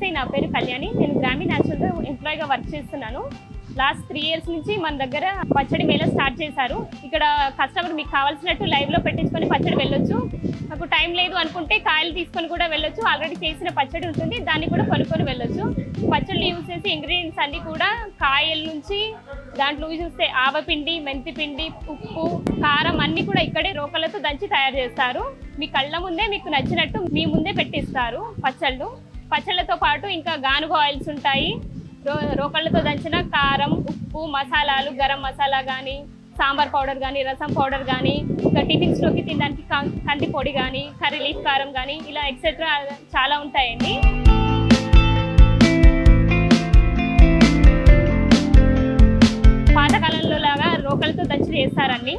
నమస్తే, నా పేరు కళ్యాణి. నేను గ్రామీణ న్యాచురల్గా ఎంప్లాయీగా వర్క్ చేస్తున్నాను. లాస్ట్ 3 years నుంచి మన దగ్గర పచ్చడి మేళ స్టార్ట్ చేశారు. ఇక్కడ కస్టమర్ మీకు కావాల్సినట్టు లైవ్లో పెట్టించుకొని పచ్చడి వెళ్ళొచ్చు. నాకు టైం లేదు అనుకుంటే కాయలు తీసుకొని కూడా వెళ్ళొచ్చు. ఆల్రెడీ చేసిన పచ్చడి ఉంటుంది, దాన్ని కూడా కొనుక్కొని వెళ్ళొచ్చు. పచ్చళ్ళు యూజ్ చేసే ఇంగ్రీడియంట్స్ అన్నీ కూడా కాయల నుంచి దాంట్లో చూస్తే ఆవపిండి, మెంతిపిండి, ఉప్పు, కారం అన్నీ కూడా ఇక్కడే రోకలతో దంచి తయారు చేస్తారు. మీ కళ్ళ ముందే మీకు నచ్చినట్టు మీ ముందే పెట్టిస్తారు పచ్చళ్ళతో పాటు ఇంకా గానుగ ఆయిల్స్ ఉంటాయి. రోకళ్ళతో దంచిన కారం, ఉప్పు, మసాలాలు, గరం మసాలా కానీ, సాంబార్ పౌడర్ కానీ, రసం పౌడర్ కానీ, ఇంకా టిఫిన్స్లోకి తినడానికి కంది పొడి కానీ, కర్రీ లీఫ్ కారం కానీ, ఇలా ఎక్సెట్రా చాలా ఉంటాయండి. పాతకాలంలో లాగా రోకలతో దంచి చేస్తారండి.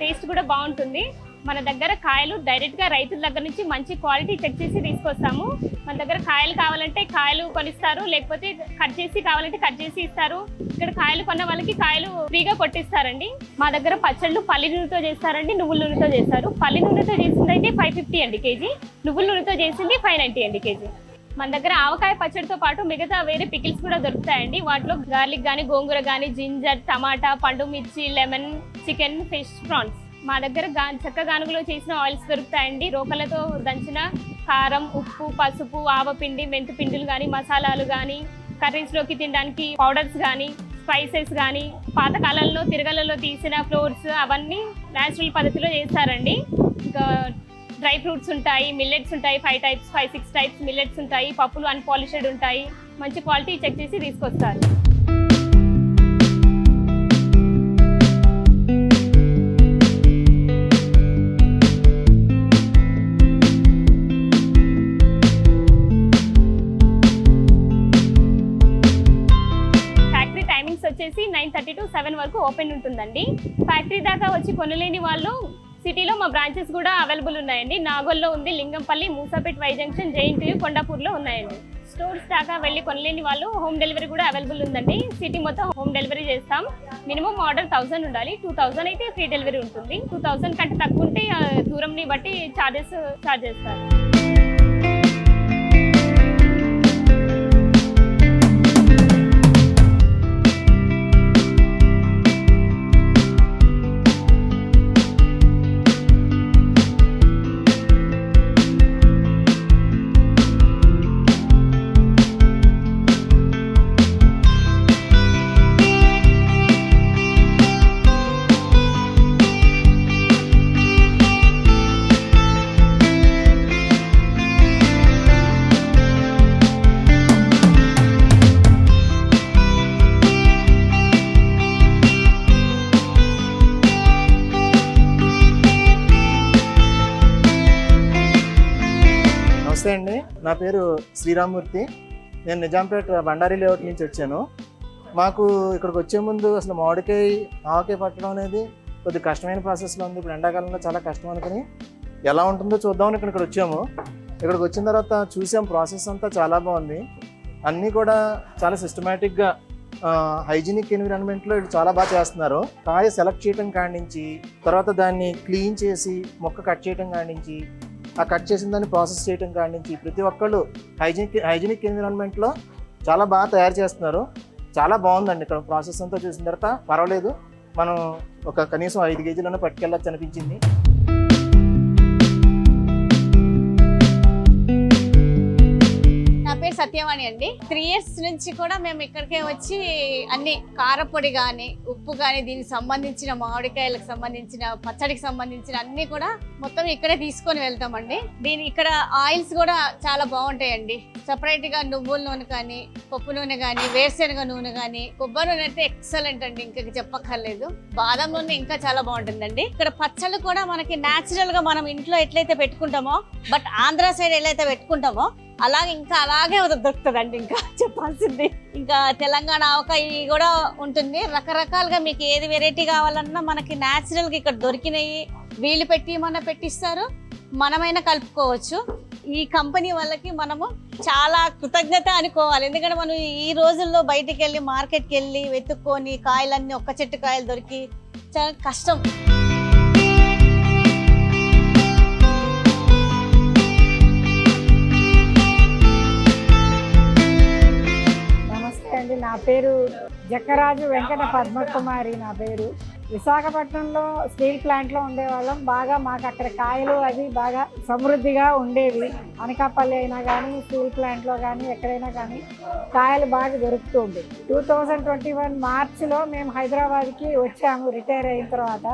టేస్ట్ కూడా బాగుంటుంది. మన దగ్గర కాయలు డైరెక్ట్గా రైతుల దగ్గర నుంచి మంచి క్వాలిటీ చెక్ చేసి తీసుకొస్తాము. మన దగ్గర కాయలు కావాలంటే కాయలు కొనిస్తారు, లేకపోతే కట్ చేసి కావాలంటే కట్ చేసి ఇస్తారు. ఇక్కడ కాయలు కొన్న వాళ్ళకి కాయలు ఫ్రీగా కొట్టిస్తారండి. మా దగ్గర పచ్చళ్ళు పల్లి నూనెతో చేస్తారండి, నువ్వుల నూనెతో చేస్తారు. పల్లి నూనెతో చేసింది అయితే 550 అండి కేజీ, నువ్వుల నూనెతో చేసింది 590 అండి కేజీ. మన దగ్గర ఆవకాయ పచ్చడితో పాటు మిగతా వేరే పికిల్స్ కూడా దొరుకుతాయండి. వాటిలో గార్లిక్ కానీ, గోంగూర కానీ, జింజర్, టమాటా, పండు మిర్చి, లెమన్, చికెన్, ఫిష్, ప్రాన్స్. మా దగ్గర చెక్క గానుగలో చేసిన ఆయిల్స్ దొరుకుతాయండి. రోకలతో దంచిన కారం, ఉప్పు, పసుపు, ఆవపిండి, మెంతిపిండిలు కానీ, మసాలాలు కానీ, కర్రీస్లోకి తినడానికి పౌడర్స్ కానీ, స్పైసెస్ కానీ, పాతకాలంలో తిరగలలో తీసిన ఫ్లోర్స్ అవన్నీ న్యాచురల్ పద్ధతిలో చేస్తారండి. ఇంకా డ్రై ఫ్రూట్స్ ఉంటాయి, మిల్లెట్స్ ఉంటాయి, 5-6 టైప్స్ మిల్లెట్స్ ఉంటాయి. పప్పులు అన్పాలిష్డ్ ఉంటాయి. మంచి క్వాలిటీ చెక్ చేసి తీసుకొస్తారు. వచ్చేసి 9:30 to 7 వరకు ఓపెన్ ఉంటుందండి. ఫ్యాక్టరీ దాకా వచ్చి కొనలేని వాళ్ళు సిటీలో మా బ్రాంచెస్ కూడా అవైలబుల్ ఉన్నాయండి. నాగోల్లో ఉంది, Lingampally, Moosapet, Y junction, JNTU, కొండాపూర్లో ఉన్నాయండి. స్టోర్స్ దాకా వెళ్ళి కొనలేని వాళ్ళు హోమ్ డెలివరీ కూడా అవైలబుల్ ఉందండి. సిటీ మొత్తం హోమ్ డెలివరీ చేస్తాం. మినిమం ఆర్డర్ 1000 ఉండాలి. 2000 అయితే ఫ్రీ డెలివరీ ఉంటుంది. 2000 కంటే తక్కువ ఉంటే దూరంని బట్టి చార్జ్ చేస్తారు. నమస్తే అండి, నా పేరు శ్రీరామ్మూర్తి. నేను నిజాంపేట బండారీ లేఅవుట్ నుంచి వచ్చాను. మాకు ఇక్కడికి వచ్చే ముందు అసలు ఆవకాయ పట్టడం అనేది కొద్దిగా కష్టమైన ప్రాసెస్లో ఉంది. ఇప్పుడు ఎండాకాలంలో చాలా కష్టం అనుకుని ఎలా ఉంటుందో చూద్దామని ఇక్కడికి వచ్చాము. ఇక్కడికి వచ్చిన తర్వాత చూసాం, ప్రాసెస్ అంతా చాలా బాగుంది. అన్నీ కూడా చాలా సిస్టమేటిక్గా హైజీనిక్ ఎన్విరాన్మెంట్లో వీళ్ళు చాలా బాగా చేస్తున్నారు. కాయ సెలెక్ట్ చేయడం కాడి నుంచి, తర్వాత దాన్ని క్లీన్ చేసి మొక్క కట్ చేయడం కాడి నుంచి, ఆ కట్ చేసిన దాన్ని ప్రాసెస్ చేయడం కాడి నుంచి ప్రతి ఒక్కళ్ళు హైజీనిక్ ఎన్విరాన్మెంట్లో చాలా బాగా తయారు చేస్తున్నారు. చాలా బాగుందండి. ఇక్కడ ప్రాసెస్ అంతా చూసిన తర్వాత పర్వాలేదు, మనం కనీసం 5 కేజీలను పట్టుకెళ్ళచ్చు అనిపించింది. సత్యవాణి అండి. 3 years నుంచి కూడా మేము ఇక్కడికే వచ్చి అన్ని కారపొడి కానీ, ఉప్పు కానీ, దీనికి సంబంధించిన మామిడికాయలకు సంబంధించిన, పచ్చడికి సంబంధించిన అన్ని కూడా మొత్తం ఇక్కడే తీసుకొని వెళ్తామండి. ఇక్కడ ఆయిల్స్ కూడా చాలా బాగుంటాయండి. సపరేట్ గా నువ్వుల నూనె కానీ, పప్పు నూనె కానీ, వేరుశనగ నూనె కానీ, కొబ్బరి నూనె అయితే ఎక్సలెంట్ అండి, ఇంకా చెప్పక్కర్లేదు. బాదం నూనె ఇంకా చాలా బాగుంటుందండి. ఇక్కడ పచ్చళ్ళు కూడా మనకి న్యాచురల్ గా మనం ఇంట్లో ఎట్లయితే పెట్టుకుంటామో, బట్ ఆంధ్ర సైడ్ ఎట్లయితే పెట్టుకుంటామో అలాగే దొరుకుతుందండి. ఇంకా చెప్పాల్సింది ఇంకా తెలంగాణ ఆవకాయ కూడా ఉంటుంది. రకరకాలుగా మీకు ఏది వెరైటీ కావాలన్నా మనకి న్యాచురల్గా ఇక్కడ దొరికినాయి. వీళ్ళు పెట్టిస్తారు, మనమైనా కలుపుకోవచ్చు. ఈ కంపెనీ వాళ్ళకి మనము చాలా కృతజ్ఞత అనుకోవాలి. ఎందుకంటే మనం ఈ రోజుల్లో బయటికి వెళ్ళి మార్కెట్కి వెళ్ళి వెతుక్కొని కాయలన్నీ ఒక్క చెట్టు కాయలు దొరికి చాలా కష్టం. పేరు జక్కరాజు వెంకట పద్మకుమారి. నా పేరు. విశాఖపట్నంలో స్టీల్ ప్లాంట్లో ఉండేవాళ్ళం. బాగా మాకు అక్కడ కాయలు అది బాగా సమృద్ధిగా ఉండేవి. అనకాపల్లి అయినా కానీ స్టీల్ ప్లాంట్లో కానీ ఎక్కడైనా కానీ కాయలు బాగా దొరుకుతూ ఉండేవి. 2021 మార్చిలో మేము హైదరాబాద్కి వచ్చాము. రిటైర్ అయిన తర్వాత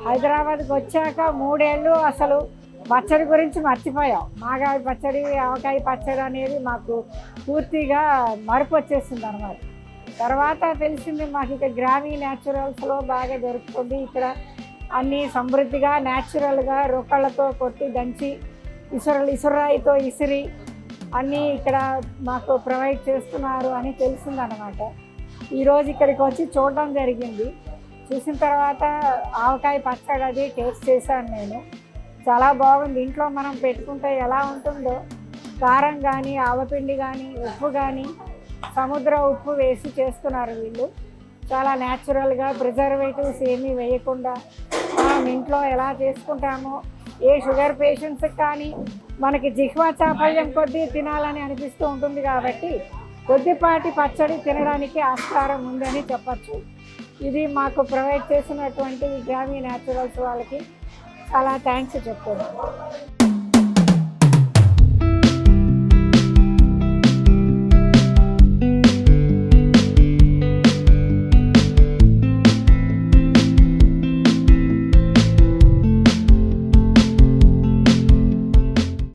హైదరాబాద్కి వచ్చాక 3 ఏళ్ళు అసలు పచ్చడి గురించి మర్చిపోయాం. మాగాయ పచ్చడి, ఆవకాయ పచ్చడి అనేది మాకు పూర్తిగా మరుపు వచ్చేసింది అన్నమాట. తర్వాత తెలిసింది మాకు ఇక్కడ గ్రామీ న్యాచురల్స్లో బాగా దొరుకుతుంది. ఇక్కడ అన్నీ సమృద్ధిగా న్యాచురల్గా రొక్కళ్ళతో కొట్టి దంచి ఇసురాయితో ఇసిరి అన్నీ ఇక్కడ మాకు ప్రొవైడ్ చేస్తున్నారు అని తెలిసిందనమాట. ఈరోజు ఇక్కడికి వచ్చి చూడడం జరిగింది. చూసిన తర్వాత ఆవకాయ పచ్చడి అది టేస్ట్ చేశాను నేను. చాలా బాగుంది. ఇంట్లో మనం పెట్టుకుంటే ఎలా ఉంటుందో కారం కానీ ఆవపిండి కానీ ఉప్పు కానీ సముద్ర ఉప్పు వేసి చేస్తున్నారు వీళ్ళు. చాలా న్యాచురల్గా ప్రిజర్వేటివ్స్ ఏమీ వేయకుండా మనం ఇంట్లో ఎలా చేసుకుంటామో, ఏ షుగర్ పేషెంట్స్కి కానీ మనకి జిహ్వా చాపల్యం కొద్దీ తినాలని అనిపిస్తూ ఉంటుంది. కాబట్టి కొద్దిపాటి పచ్చడి తినడానికి ఆస్కారం ఉందని చెప్పచ్చు. ఇది మాకు ప్రొవైడ్ చేసినటువంటి గ్రామీ న్యాచురల్స్ వాళ్ళకి చాలా థ్యాంక్స్ చెప్తున్నాను.